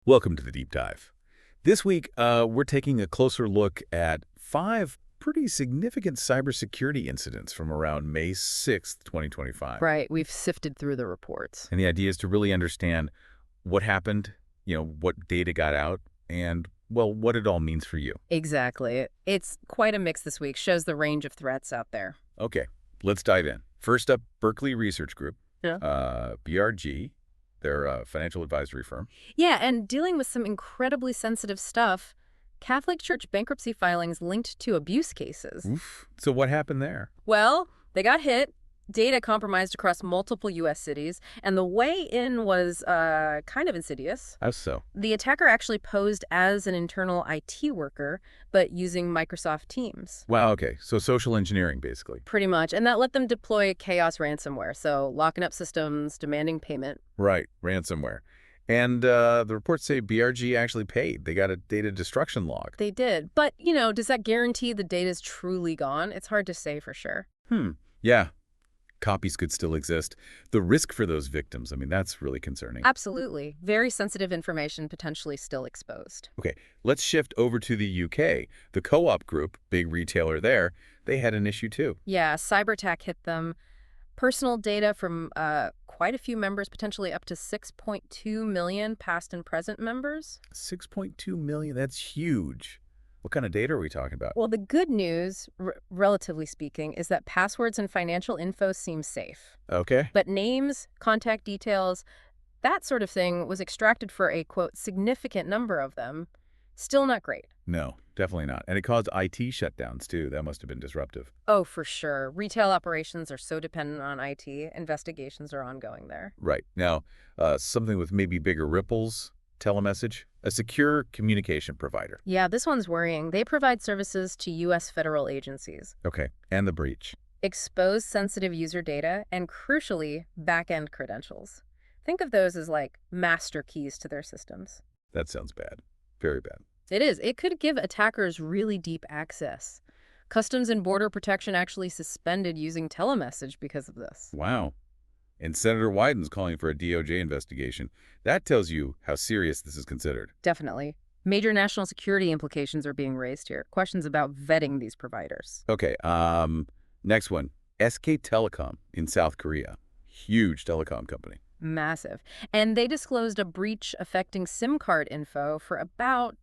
Welcome to the Deep Dive. This week, we're taking a closer look at 5 pretty significant cybersecurity incidents from around May 6th, 2025. Right, we've sifted through the reports. And the idea is to really understand what happened, what data got out, and, well, what it all means for you. Exactly. It's quite a mix this week, shows the range of threats out there. Okay, let's dive in. First up, Berkeley Research Group, Yeah. BRG, their financial advisory firm. Yeah, and dealing with some incredibly sensitive stuff, Catholic Church bankruptcy filings linked to abuse cases. Oof. So what happened there? Well, they got hit, data compromised across multiple U.S. cities, and the way in was kind of insidious. How so? The attacker actually posed as an internal IT worker, but using Microsoft Teams. Wow, okay, so social engineering, basically. Pretty much, and that let them deploy chaos ransomware, so locking up systems, demanding payment. Right, ransomware. And the reports say BRG actually paid. They got a data destruction log. They did, but, does that guarantee the data's truly gone? It's hard to say for sure. Yeah, copies could still exist. The risk for those victims, that's really concerning. Absolutely. Very sensitive information potentially still exposed. Okay, let's shift over to the UK. The Co-op Group, big retailer there, they had an issue too. Yeah, cyber attack hit them. Personal data from quite a few members, potentially up to 6.2 million past and present members. 6.2 million, that's huge. What kind of data are we talking about? Well, the good news, relatively speaking, is that passwords and financial info seem safe. Okay. But names, contact details, that sort of thing was extracted for a, quote, significant number of them. Still not great. No, definitely not. And it caused IT shutdowns too. That must have been disruptive. Oh, for sure. Retail operations are so dependent on IT. Investigations are ongoing there. Right. Now, something with maybe bigger ripples, TeleMessage, a secure communication provider. Yeah, this one's worrying. They provide services to U.S. federal agencies. Okay, and the breach. Expose sensitive user data and, crucially, backend credentials. Think of those as like master keys to their systems. That sounds bad. Very bad. It is. It could give attackers really deep access. Customs and Border Protection actually suspended using TeleMessage because of this. Wow. And Senator Wyden's calling for a DOJ investigation. That tells you how serious this is considered. Definitely. Major national security implications are being raised here. Questions about vetting these providers. Okay, next one. SK Telecom in South Korea. Huge telecom company. Massive. And they disclosed a breach affecting SIM card info for about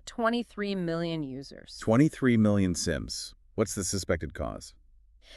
23 million users. 23 million SIMs. What's the suspected cause?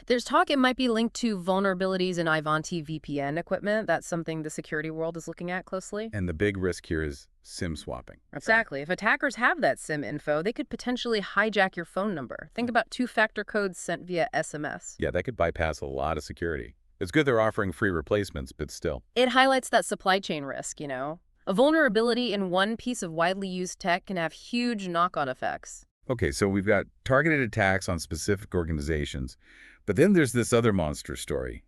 There's talk it might be linked to vulnerabilities in Ivanti VPN equipment. That's something the security world is looking at closely. And the big risk here is SIM swapping. Exactly. If attackers have that SIM info, they could potentially hijack your phone number. Think about two-factor codes sent via SMS. Yeah, that could bypass a lot of security. It's good they're offering free replacements, but still. It highlights that supply chain risk, A vulnerability in one piece of widely used tech can have huge knock-on effects. Okay, so we've got targeted attacks on specific organizations, but then there's this other monster story.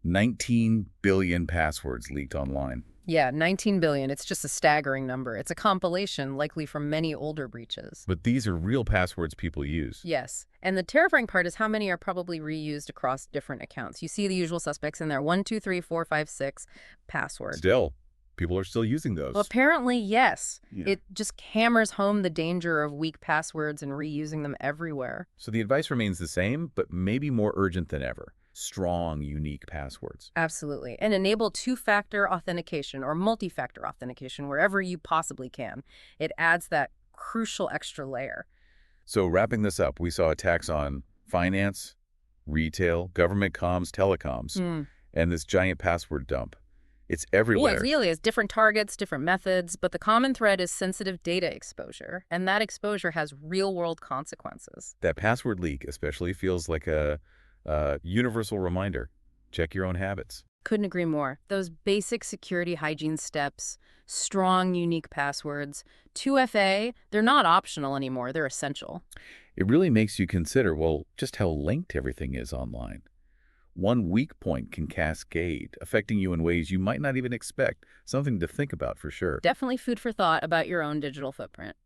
19 billion passwords leaked online. Yeah, 19 billion. It's just a staggering number. It's a compilation, likely from many older breaches. But these are real passwords people use. Yes. And the terrifying part is how many are probably reused across different accounts. You see the usual suspects in there. 1, 2, 3, 4, 5, 6 password. Still, people are still using those. Well, apparently, yes. Yeah. It just hammers home the danger of weak passwords and reusing them everywhere. So the advice remains the same, but maybe more urgent than ever. Strong, unique passwords. Absolutely. And enable two-factor authentication or multi-factor authentication wherever you possibly can. It adds that crucial extra layer. So wrapping this up, we saw attacks on finance, retail, government comms, telecoms, and this giant password dump. It's everywhere. Well, it really is. Different targets, different methods, but the common thread is sensitive data exposure, and that exposure has real-world consequences. That password leak especially feels like a universal reminder. Check your own habits. Couldn't agree more. Those basic security hygiene steps, strong, unique passwords, 2FA, they're not optional anymore. They're essential. It really makes you consider, well, just how linked everything is online. One weak point can cascade, affecting you in ways you might not even expect. Something to think about for sure. Definitely food for thought about your own digital footprint.